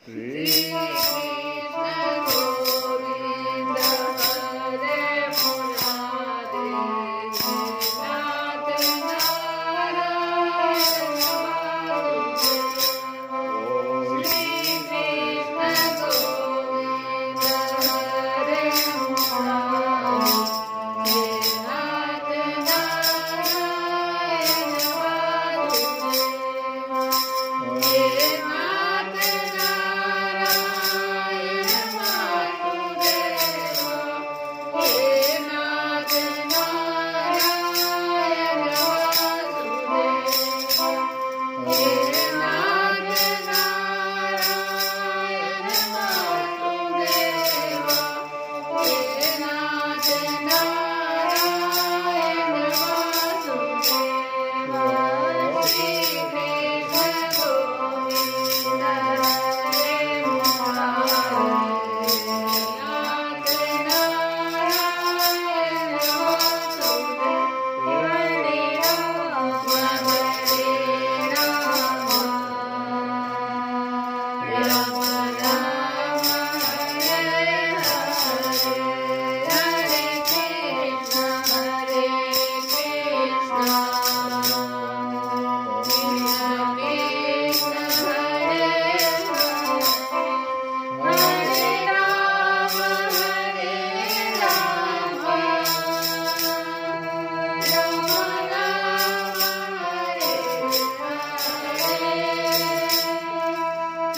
Shri Krishna Govinda Hare Murari Nath Narayan Vasudeva Shri Krishna Govinda Hare Murari Nath Narayan Vasudeva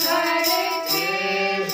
Hare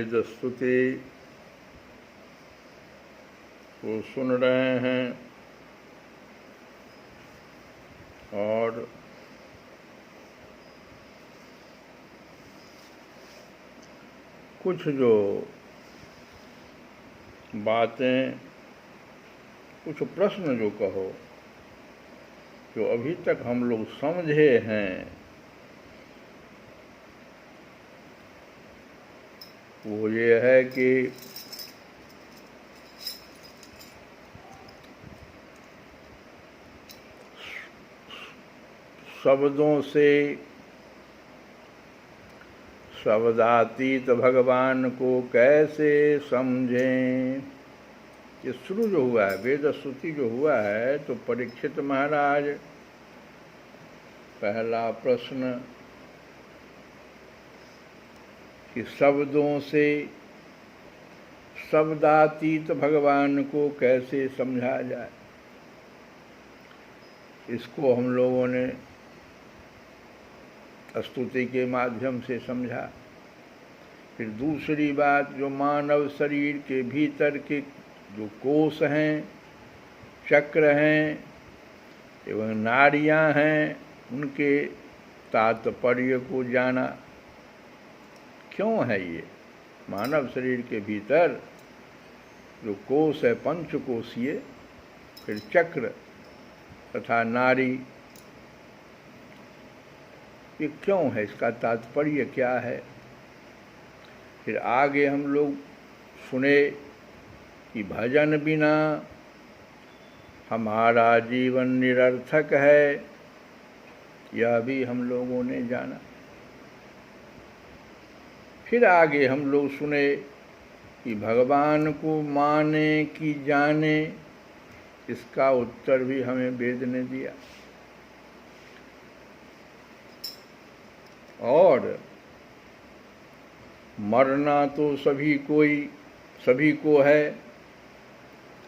वेद स्तुति को सुन रहे हैं और कुछ जो बातें, कुछ प्रश्न जो कहो, जो अभी तक हम लोग समझे हैं, वो ये है कि शब्दों से शब्दातीत भगवान को कैसे समझें। ये शुरू जो हुआ है, वेद स्तुति जो हुआ है, तो परीक्षित महाराज पहला प्रश्न कि शब्दों से शब्दातीत भगवान को कैसे समझा जाए, इसको हम लोगों ने स्तुति के माध्यम से समझा। फिर दूसरी बात, जो मानव शरीर के भीतर के जो कोष हैं, चक्र हैं एवं नाड़ियाँ हैं, उनके तात्पर्य को जाना। क्यों है ये? मानव शरीर के भीतर जो कोष है पंचकोशीय, फिर चक्र तथा नाड़ी, ये क्यों है, इसका तात्पर्य क्या है? फिर आगे हम लोग सुने कि भजन बिना हमारा जीवन निरर्थक है, यह भी हम लोगों ने जाना। फिर आगे हम लोग सुने कि भगवान को माने कि जाने, इसका उत्तर भी हमें वेद ने दिया। और मरना तो सभी को है,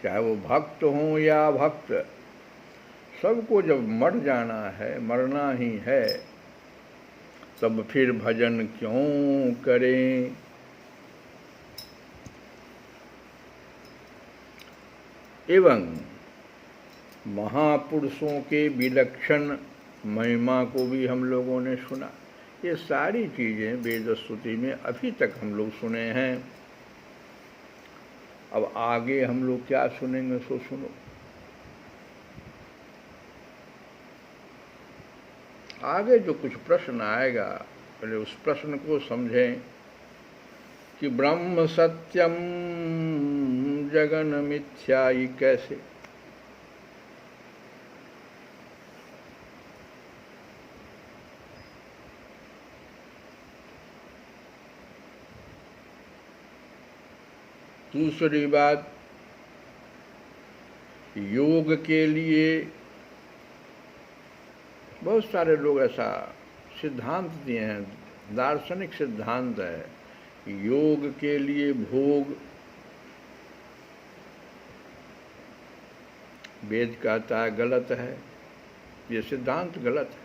चाहे वो भक्त हों या भक्त, सबको जब मर जाना है, मरना ही है, तब फिर भजन क्यों करें। एवं महापुरुषों के विलक्षण महिमा को भी हम लोगों ने सुना। ये सारी चीज़ें वेद स्तुति में अभी तक हम लोग सुने हैं। अब आगे हम लोग क्या सुनेंगे, सो सुनो। आगे जो कुछ प्रश्न आएगा, पहले उस प्रश्न को समझें कि ब्रह्म सत्यम जगन मिथ्या, ये कैसे? दूसरी बात, योग के लिए बहुत सारे लोग ऐसा सिद्धांत दिए हैं, दार्शनिक सिद्धांत है, योग के लिए भोग, वेद कहता है गलत है, ये सिद्धांत गलत है।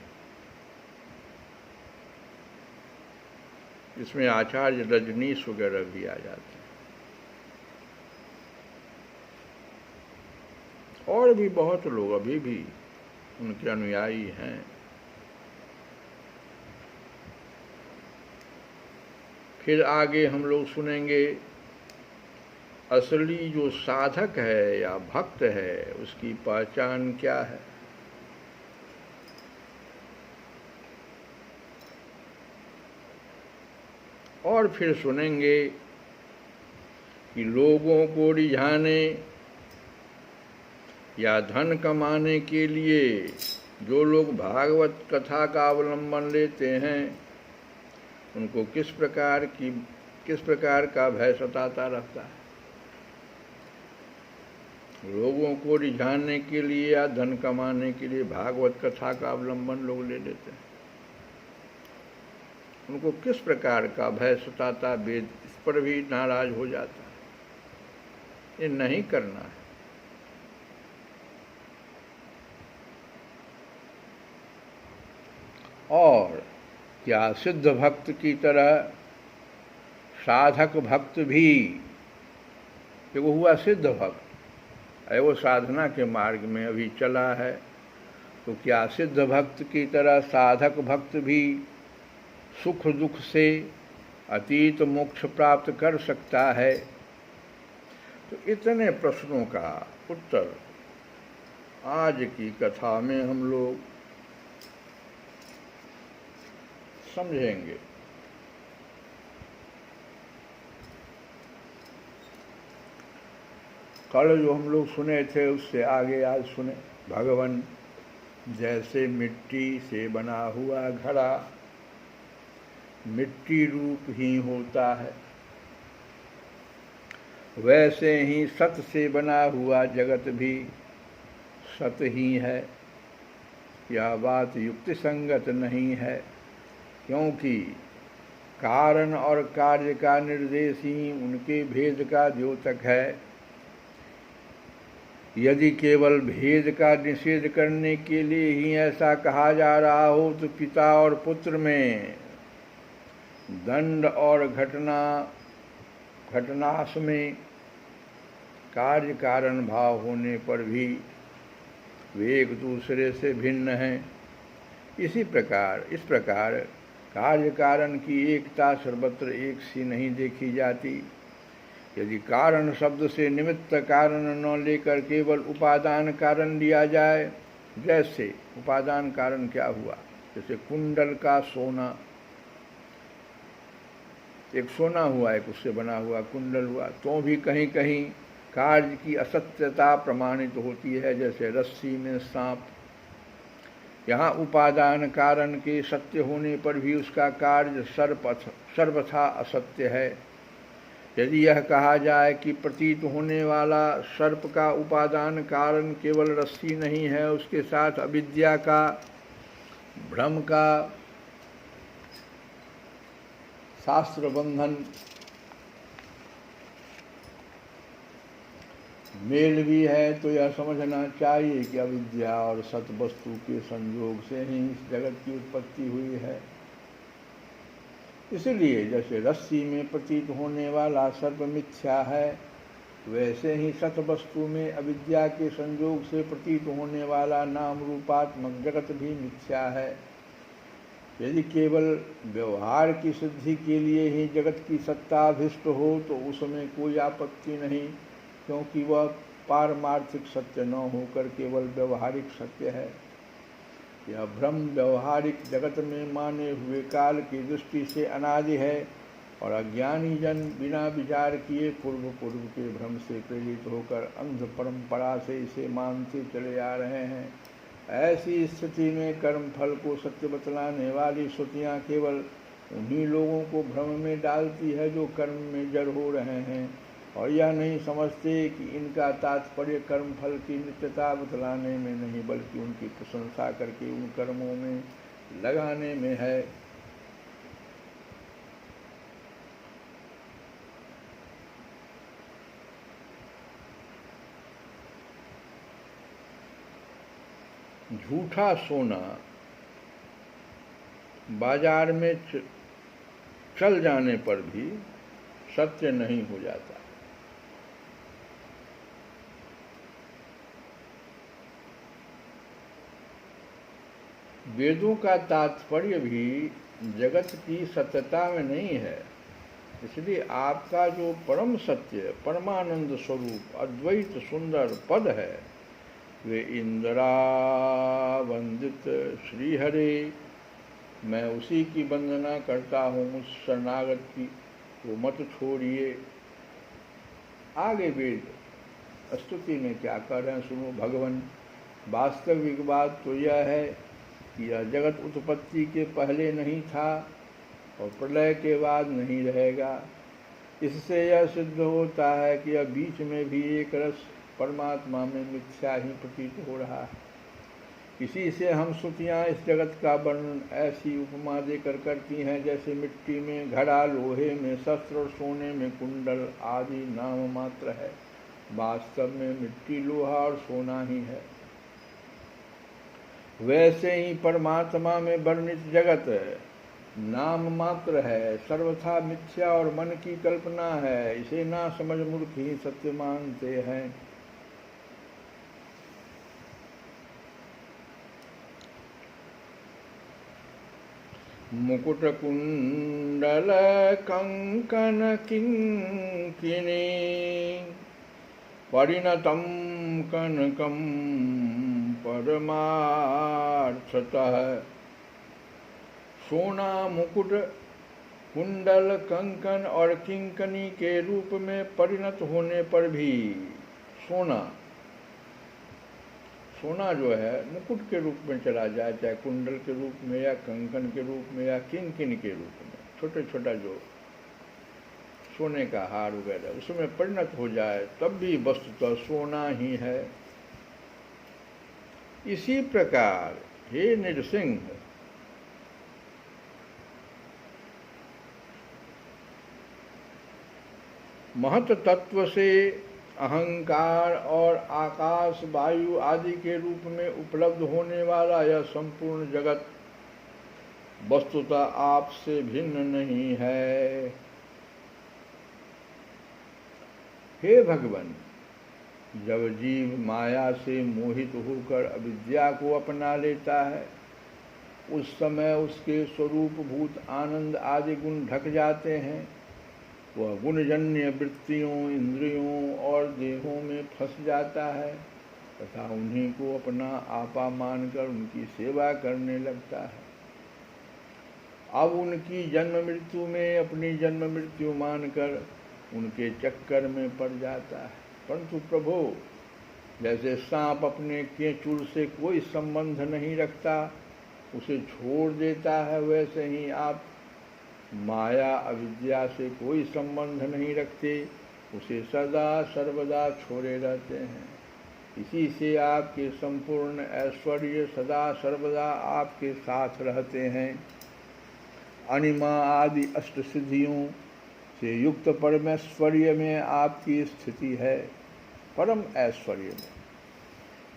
इसमें आचार्य रजनीश वगैरह भी आ जाते हैं, और भी बहुत लोग अभी भी उनके अनुयायी हैं। फिर आगे हम लोग सुनेंगे असली जो साधक है या भक्त है, उसकी पहचान क्या है। और फिर सुनेंगे कि लोगों को रिझाने या धन कमाने के लिए जो लोग भागवत कथा का अवलंबन लेते हैं, उनको किस प्रकार का भय सताता रहता है। लोगों को रिझाने के लिए या धन कमाने के लिए भागवत कथा का अवलंबन लोग ले लेते हैं, उनको किस प्रकार का भय सताता, वेद इस पर भी नाराज हो जाता है। ये नहीं करना है। और क्या सिद्ध भक्त की तरह साधक भक्त भी, वो हुआ सिद्ध भक्त, है वो साधना के मार्ग में अभी चला है, तो क्या सिद्ध भक्त की तरह साधक भक्त भी सुख दुख से अतीत मोक्ष प्राप्त कर सकता है? तो इतने प्रश्नों का उत्तर आज की कथा में हम लोग समझेंगे। कल जो हम लोग सुने थे उससे आगे आज सुने। भगवान जैसे मिट्टी से बना हुआ घड़ा मिट्टी रूप ही होता है, वैसे ही सत से बना हुआ जगत भी सत ही है। यह बात युक्ति संगत नहीं है, क्योंकि कारण और कार्य का निर्देश ही उनके भेद का द्योतक है। यदि केवल भेद का निषेध करने के लिए ही ऐसा कहा जा रहा हो तो पिता और पुत्र में, दंड और घटनाश में कार्य कारण भाव होने पर भी वे एक दूसरे से भिन्न हैं। इस प्रकार कार्य कारण की एकता सर्वत्र एक सी नहीं देखी जाती। यदि कारण शब्द से निमित्त कारण न लेकर केवल उपादान कारण लिया जाए, जैसे उपादान कारण क्या हुआ, जैसे कुंडल का सोना, एक सोना हुआ, एक उससे बना हुआ कुंडल हुआ, तो भी कहीं कहीं कार्य की असत्यता प्रमाणित होती है, जैसे रस्सी में सांप। यहाँ उपादान कारण के सत्य होने पर भी उसका कार्य सर्वथा असत्य है। यदि यह कहा जाए कि प्रतीत होने वाला सर्प का उपादान कारण केवल रस्सी नहीं है, उसके साथ अविद्या का, भ्रम का शास्त्र बंधन मेल भी है, तो यह समझना चाहिए कि अविद्या और सत वस्तु के संयोग से ही इस जगत की उत्पत्ति हुई है। इसलिए जैसे रस्सी में प्रतीत होने वाला सर्प मिथ्या है, वैसे ही सत वस्तु में अविद्या के संयोग से प्रतीत होने वाला नाम रूपात्मक जगत भी मिथ्या है। यदि केवल व्यवहार की सिद्धि के लिए ही जगत की सत्ताभिष्ट हो तो उसमें कोई आपत्ति नहीं, क्योंकि वह पारमार्थिक सत्य न होकर केवल व्यवहारिक सत्य है। यह भ्रम व्यवहारिक जगत में माने हुए काल की दृष्टि से अनादि है, और अज्ञानी जन बिना विचार किए पूर्व के भ्रम से प्रेरित होकर अंध परंपरा से इसे मानते चले आ रहे हैं। ऐसी स्थिति में कर्म फल को सत्य बतलाने वाली श्रुतियाँ केवल उन्हीं लोगों को भ्रम में डालती है जो कर्म में जड़ हो रहे हैं, और यह नहीं समझते कि इनका तात्पर्य कर्म फल की नित्यता बतलाने में नहीं, बल्कि उनकी प्रशंसा करके उन कर्मों में लगाने में है। झूठा सोना बाजार में चल जाने पर भी सत्य नहीं हो जाता। वेदों का तात्पर्य भी जगत की सत्यता में नहीं है। इसलिए आपका जो परम सत्य, परमानंद स्वरूप, अद्वैत सुंदर पद है, वे इंदिरा वंदित श्रीहरे, मैं उसी की वंदना करता हूँ, मुझ शरणागत की, वो मत छोड़िए। आगे वेद स्तुति में क्या कर रहे हैं सुनो। भगवान, वास्तविक बात तो यह है कि यह जगत उत्पत्ति के पहले नहीं था और प्रलय के बाद नहीं रहेगा। इससे यह सिद्ध होता है कि यह बीच में भी एक रस परमात्मा में मिथ्या ही प्रतीत हो रहा है। इसी से हम श्रुतियाँ इस जगत का वर्णन ऐसी उपमा देकर करती हैं जैसे मिट्टी में घड़ा, लोहे में शस्त्र और सोने में कुंडल आदि नाम मात्र है। वास्तव में मिट्टी, लोहा और सोना ही है। वैसे ही परमात्मा में वर्णित जगत नाम मात्र है, सर्वथा मिथ्या और मन की कल्पना है। इसे ना समझ मूर्ख ही सत्य मानते हैं। मुकुट कुंडल कंकन किंकिनी परिणतम कनकम परमार्थतः। सोना, मुकुट, कुंडल, कंकन और किंकनी के रूप में परिणत होने पर भी सोना जो है मुकुट के रूप में चला जाए, चाहे कुंडल के रूप में या कंकन के रूप में या किंकिनी के रूप में, छोटे छोटा जो सोने का हार वगैरह उसमें परिणत हो जाए, तब भी वस्तुतः सोना ही है। इसी प्रकार हे नृसिंह, महत तत्व से अहंकार और आकाश, वायु आदि के रूप में उपलब्ध होने वाला यह संपूर्ण जगत वस्तुतः आपसे भिन्न नहीं है। हे भगवान, जब जीव माया से मोहित होकर अविद्या को अपना लेता है, उस समय उसके स्वरूप भूत आनंद आदि गुण ढक जाते हैं। वह गुणजन्य वृत्तियों, इंद्रियों और देहों में फंस जाता है तथा उन्हीं को अपना आपा मानकर उनकी सेवा करने लगता है। अब उनकी जन्म मृत्यु में अपनी जन्म मृत्यु मानकर उनके चक्कर में पड़ जाता है। परंतु प्रभु, जैसे सांप अपने केंचुर से कोई संबंध नहीं रखता, उसे छोड़ देता है, वैसे ही आप माया अविद्या से कोई संबंध नहीं रखते, उसे सदा सर्वदा छोड़े रहते हैं। इसी से आपके संपूर्ण ऐश्वर्य सदा सर्वदा आपके साथ रहते हैं। अनिमा आदि अष्ट सिद्धियों से युक्त परमेश्वर्य में आपकी स्थिति है, परम ऐश्वर्य में।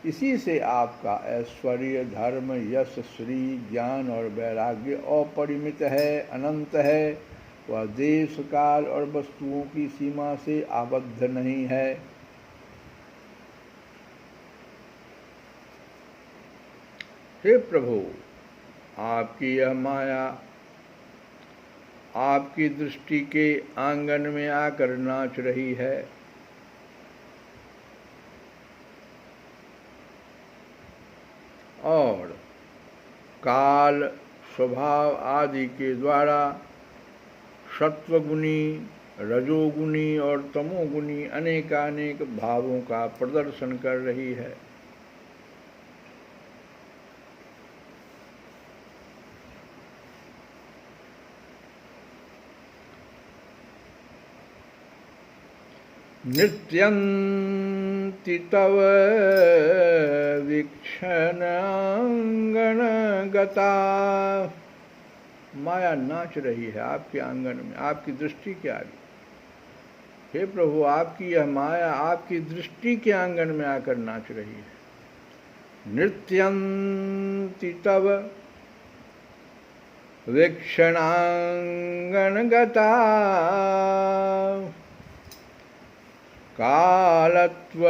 इसी से आपका ऐश्वर्य, धर्म, यश, श्री, ज्ञान और वैराग्य अपरिमित है, अनंत है। वह देश, काल और वस्तुओं की सीमा से आबद्ध नहीं है। हे प्रभु, आपकी यह माया आपकी दृष्टि के आंगन में आकर नाच रही है। और काल, स्वभाव आदि के द्वारा सत्वगुणी, रजोगुणी और तमोगुणी अनेकानेक भावों का प्रदर्शन कर रही है। नृत्यन्ति तव वीक्षणांगणगता। माया नाच रही है आपके आंगन में, आपकी दृष्टि के आगे। हे प्रभु, आपकी यह माया आपकी दृष्टि के आंगन में आकर नाच रही है। नृत्यन्ति तव वीक्षणांगणगता कालत्व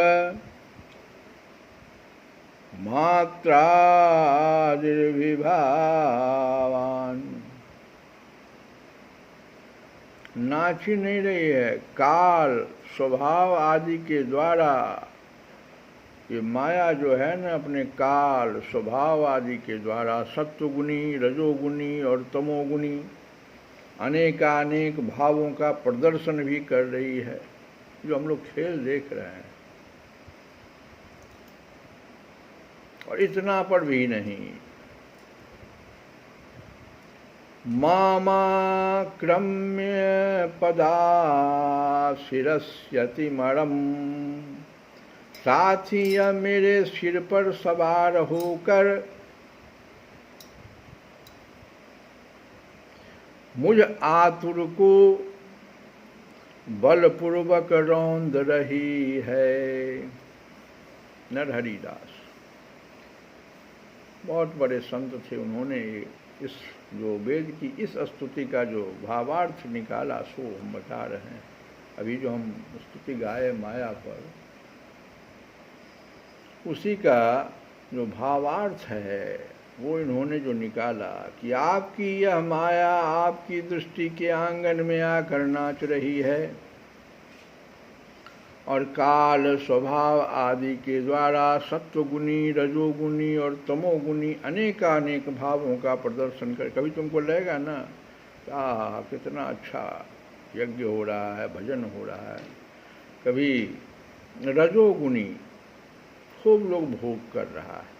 मात्रादिर्विभावान। नाच ही नहीं रही है, काल, स्वभाव आदि के द्वारा ये माया जो है ना, अपने काल, स्वभाव आदि के द्वारा सत्वगुणी, रजोगुणी और तमोगुणी अनेकानेक भावों का प्रदर्शन भी कर रही है, जो हम लोग खेल देख रहे हैं। और इतना पर भी नहीं, मामाक्रम्य पदाशिरस्यति मरम। साथ ही यह मेरे सिर पर सवार होकर मुझ आतुर को बलपूर्वक रौंद रही है। नरहरि दास बहुत बड़े संत थे, उन्होंने इस जो वेद की इस स्तुति का जो भावार्थ निकाला सो हम बता रहे हैं। अभी जो हम स्तुति गाए माया पर, उसी का जो भावार्थ है वो इन्होंने जो निकाला कि आपकी यह माया आपकी दृष्टि के आंगन में आकर नाच रही है और काल स्वभाव आदि के द्वारा सत्वगुणी, रजोगुणी और तमोगुणी अनेकानेक भावों का प्रदर्शन कर। कभी तुमको लगेगा ना कितना अच्छा यज्ञ हो रहा है, भजन हो रहा है। कभी रजोगुणी खूब लोग भोग कर रहा है,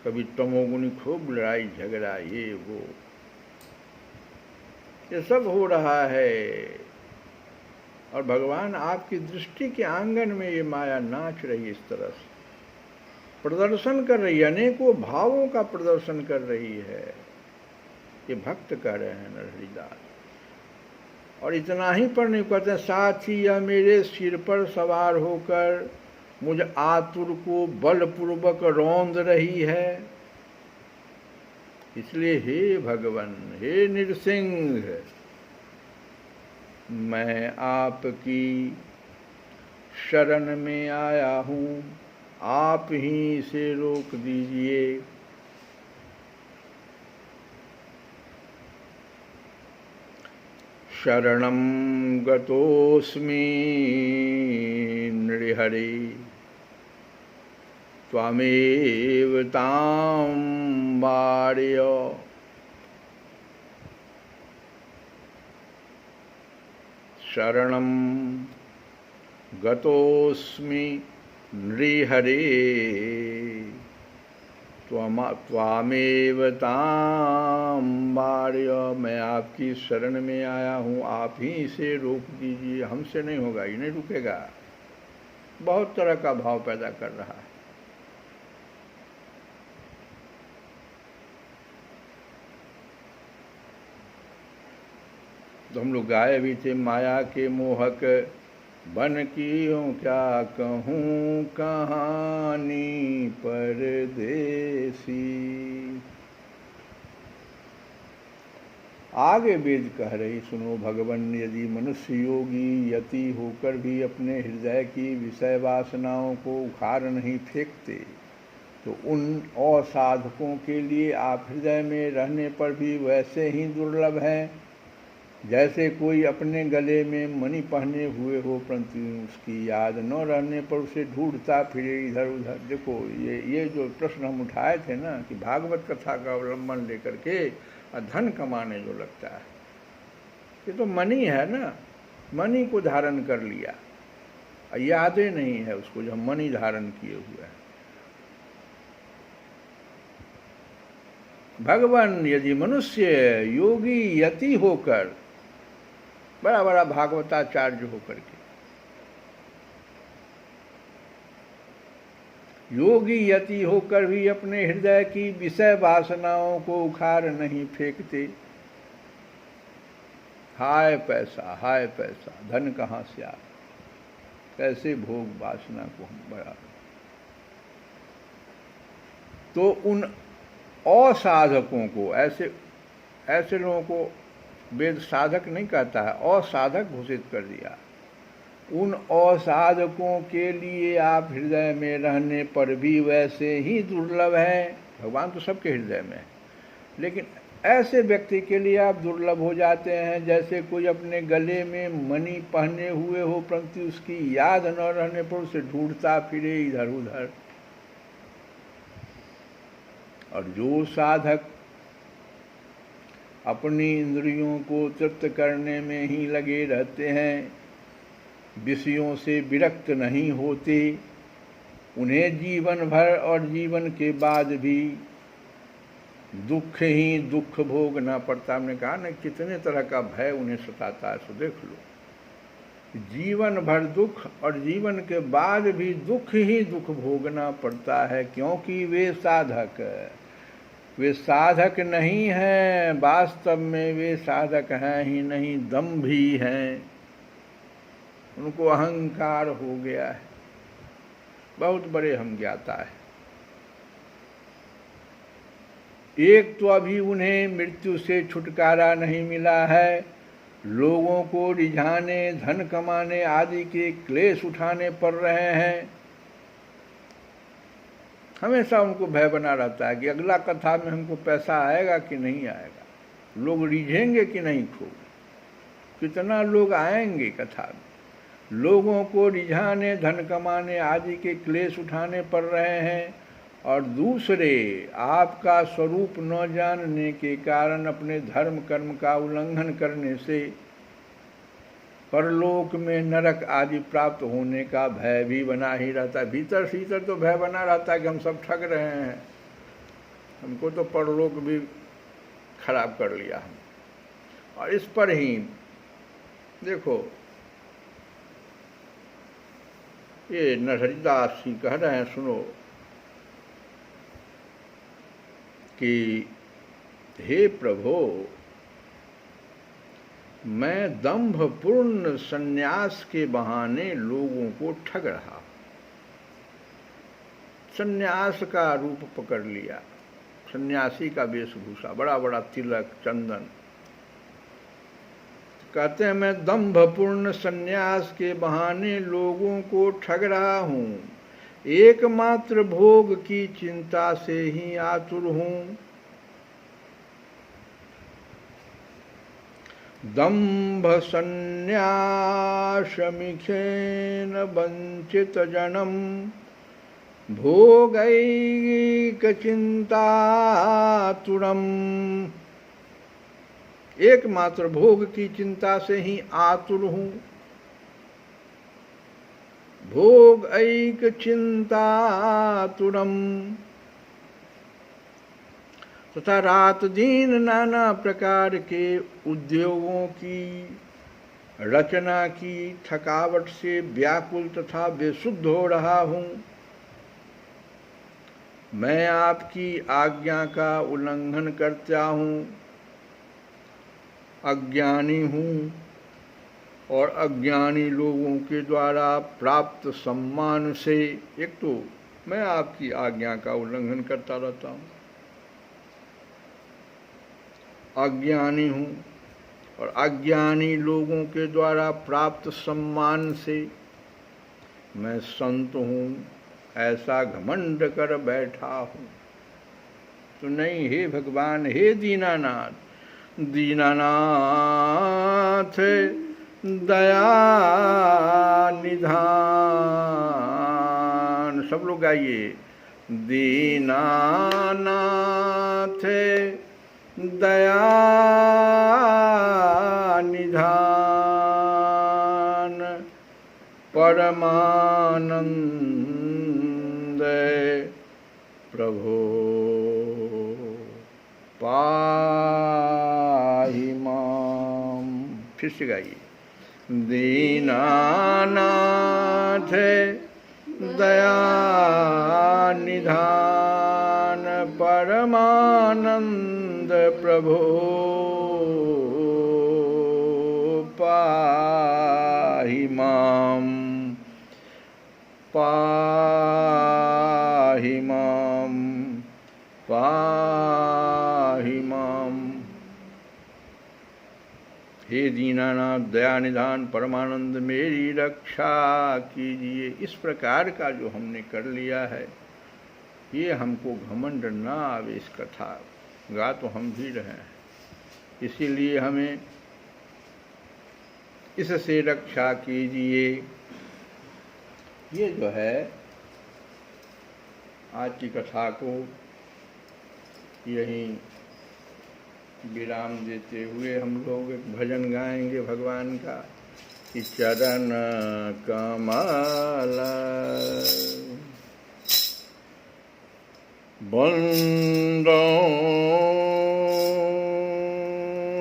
कभी तमोगुणी खूब लड़ाई झगड़ा ये वो, ये सब हो रहा है। और भगवान आपकी दृष्टि के आंगन में ये माया नाच रही है, इस तरह से प्रदर्शन कर रही है, अनेकों भावों का प्रदर्शन कर रही है। ये भक्त कह रहे हैं नरहरिदास। और इतना ही पर नहीं कहते, साथ ही यह मेरे सिर पर सवार होकर मुझ आतुर को बलपूर्वक रौंद रही है। इसलिए हे भगवान, हे नृसिंह, मैं आपकी शरण में आया हूँ, आप ही इसे रोक दीजिए। शरणं गतोऽस्मि नृहरे त्वमेव तां वारय। शरणं गतोऽस्मि नृहरे त्वामेव तां वारय। मैं आपकी शरण में आया हूँ, आप ही इसे रोक दीजिए। हमसे नहीं होगा, ये नहीं रुकेगा। बहुत तरह का भाव पैदा कर रहा है। तो हम लोग गाए भी थे, माया के मोहक बन की हूँ क्या कहूँ कहानी परदेसी। आगे वेद कह रही, सुनो भगवन, यदि मनुष्य योगी यति होकर भी अपने हृदय की विषय वासनाओं को उखाड़ नहीं फेंकते, तो उन असाधकों के लिए आप हृदय में रहने पर भी वैसे ही दुर्लभ हैं जैसे कोई अपने गले में मणि पहने हुए हो, परंतु उसकी याद न रहने पर उसे ढूंढता फिरे इधर उधर। देखो ये जो प्रश्न हम उठाए थे ना, कि भागवत कथा का अवलंबन लेकर के धन कमाने जो लगता है, ये तो मणि है ना, मणि को धारण कर लिया, यादें नहीं है उसको जो मणि धारण किए हुए हैं। भगवान, यदि मनुष्य योगी यति होकर, बड़ा बड़ा भागवताचार्य होकर के, योगी यति होकर भी अपने हृदय की विषय वासनाओं को उखाड़ नहीं फेंकते। हाय पैसा, धन कहाँ से आ, कैसे भोग वासना को हम बढ़ा। तो उन असाधकों को, ऐसे लोगों को वेद साधक नहीं कहता है, असाधक घोषित कर दिया। उन असाधकों के लिए आप हृदय में रहने पर भी वैसे ही दुर्लभ हैं। भगवान तो सबके हृदय में है, लेकिन ऐसे व्यक्ति के लिए आप दुर्लभ हो जाते हैं जैसे कोई अपने गले में मणि पहने हुए हो, परंतु उसकी याद न रहने पर उसे ढूंढता फिरे इधर उधर। और जो साधक अपनी इंद्रियों को तृप्त करने में ही लगे रहते हैं, विषयों से विरक्त नहीं होते, उन्हें जीवन भर और जीवन के बाद भी दुख ही दुख भोगना पड़ता। हमने कहा ना, कितने तरह का भय उन्हें सताता है, सो देख लो। जीवन भर दुख और जीवन के बाद भी दुख ही दुख भोगना पड़ता है, क्योंकि वे साधक नहीं हैं। वास्तव में वे साधक हैं ही नहीं, दंभी हैं। उनको अहंकार हो गया है, बहुत बड़े हम ज्ञाता है। एक तो अभी उन्हें मृत्यु से छुटकारा नहीं मिला है, लोगों को रिझाने, धन कमाने आदि के क्लेश उठाने पड़ रहे हैं। हमेशा उनको भय बना रहता है कि अगला कथा में हमको पैसा आएगा कि नहीं आएगा, लोग रिझेंगे कि नहीं खूब, कितना लोग आएंगे कथा में। लोगों को रिझाने, धन कमाने आदि के क्लेश उठाने पड़ रहे हैं, और दूसरे आपका स्वरूप न जानने के कारण अपने धर्म कर्म का उल्लंघन करने से परलोक में नरक आदि प्राप्त होने का भय भी बना ही रहता है। भीतर भीतर तो भय बना रहता है कि हम सब ठग रहे हैं, हमको तो परलोक भी खराब कर लिया हम। और इस पर ही देखो ये नरहरिदास जी कह रहे हैं, सुनो कि हे प्रभो, मैं दंभपूर्ण सन्यास के बहाने लोगों को ठग रहा। सन्यास का रूप पकड़ लिया, सन्यासी का वेशभूषा, बड़ा बड़ा तिलक चंदन। कहते हैं मैं दंभपूर्ण सन्यास के बहाने लोगों को ठग रहा हूँ, एकमात्र भोग की चिंता से ही आतुर हूँ। दंभ संन्यासमिखेन वंचित जनम भोगैक चिंतातुरम। एकमात्र भोग की चिंता से ही आतुर हूँ, भोग ऐक चिंतातुरम। तथा रात दिन नाना प्रकार के उद्योगों की रचना की थकावट से व्याकुल तथा बेसुध हो रहा हूँ। मैं आपकी आज्ञा का उल्लंघन करता हूँ, अज्ञानी हूँ, और अज्ञानी लोगों के द्वारा प्राप्त सम्मान से, एक तो मैं आपकी आज्ञा का उल्लंघन करता रहता हूँ, अज्ञानी हूँ, और अज्ञानी लोगों के द्वारा प्राप्त सम्मान से मैं संत हूँ, ऐसा घमंड कर बैठा हूँ। तो नहीं, हे भगवान, हे दीनानाथ, दीनानाथ दया निधान। सब लोग गाइए, दीनानाथ दया निधान, परमानंद प्रभो पाहि माम। फिर से गाइए, दीनानाथ दया निधान, परमानंद प्रभो पाहि माम, पाहि माम, पाहि माम। हे दीनानाथ दया निधान परमानंद, मेरी रक्षा कीजिए। इस प्रकार का जो हमने कर लिया है, ये हमको घमंड ना आवे। इस कथा गा तो हम भी रहे हैं, इसीलिए हमें इससे रक्षा कीजिए। ये जो है आज की कथा को यहीं विराम देते हुए हम लोग एक भजन गाएंगे भगवान का कि चरण कमल बंदो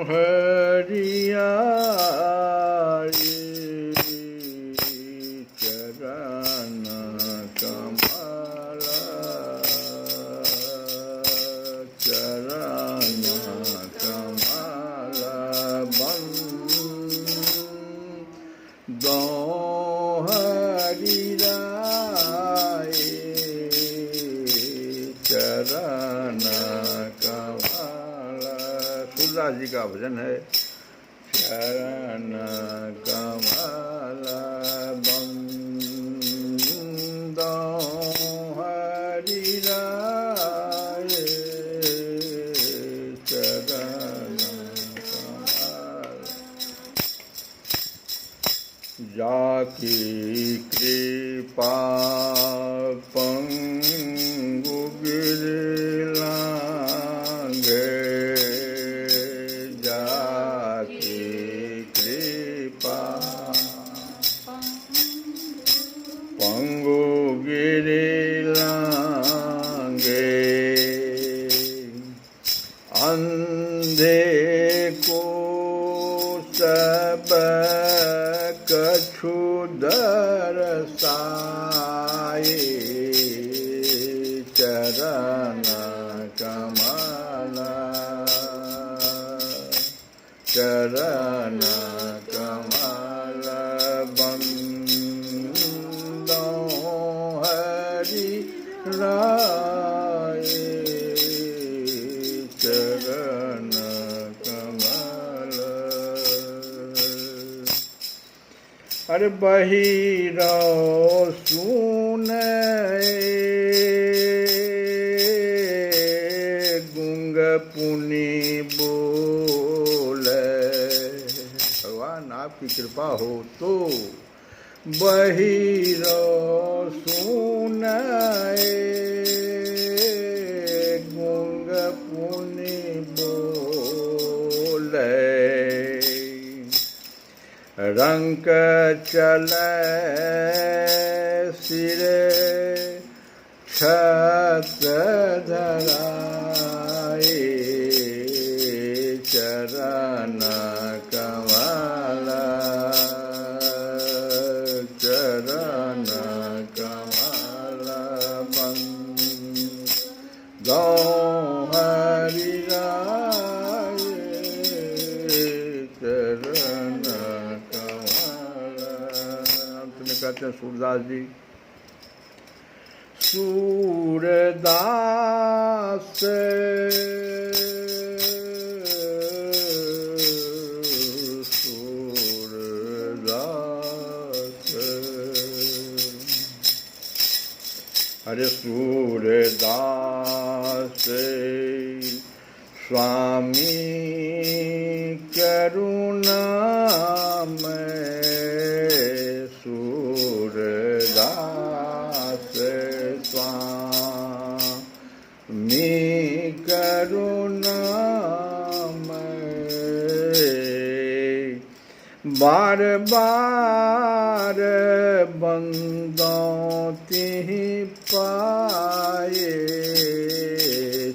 हरिया, चरण कमल, चरण कमल बंदो हरिया, चरण कमल सूरदास जी का भजन है। चरण कमल बंदो हरि राय, चरण कमल जाकी कृपा पंगु गिर लांघे, जाकी कृपा पंगु गिर लांघे, अंधे को सब कछु दरसाए, चरण कमल, चरण कमल बंदो हरि राय, चरण कमल। अरे बहिरो सुने गुंग पुनि बोले, भगवान आपकी कृपा हो तो बहिरो सुने गुंग पुनि बोले, रंक चले सिरे छत धराए, चरण कमल, चरण कमल बंदो हरि राय, चरण कमल। कहते हैं सूरदास जी, सूरदास सूरदास, अरे सूरदास स्वामी करुणा में, सूरदास स्वामी करुणा में, बार बार बंदों तिहि पाए,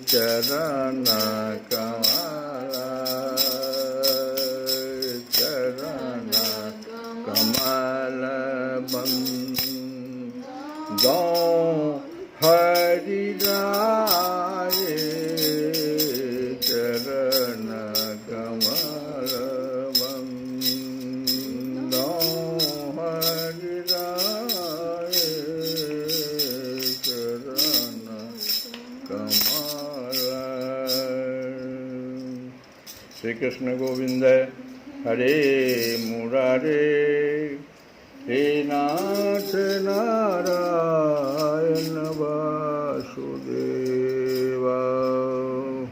चरण कमल, चरण कमल बंदो हरि राय, चरण कमल बंदो हरि राय, चरण कमल। श्री कृष्ण गोविंद हरे मुरारे, हे नाथ नारायण वासुदेव।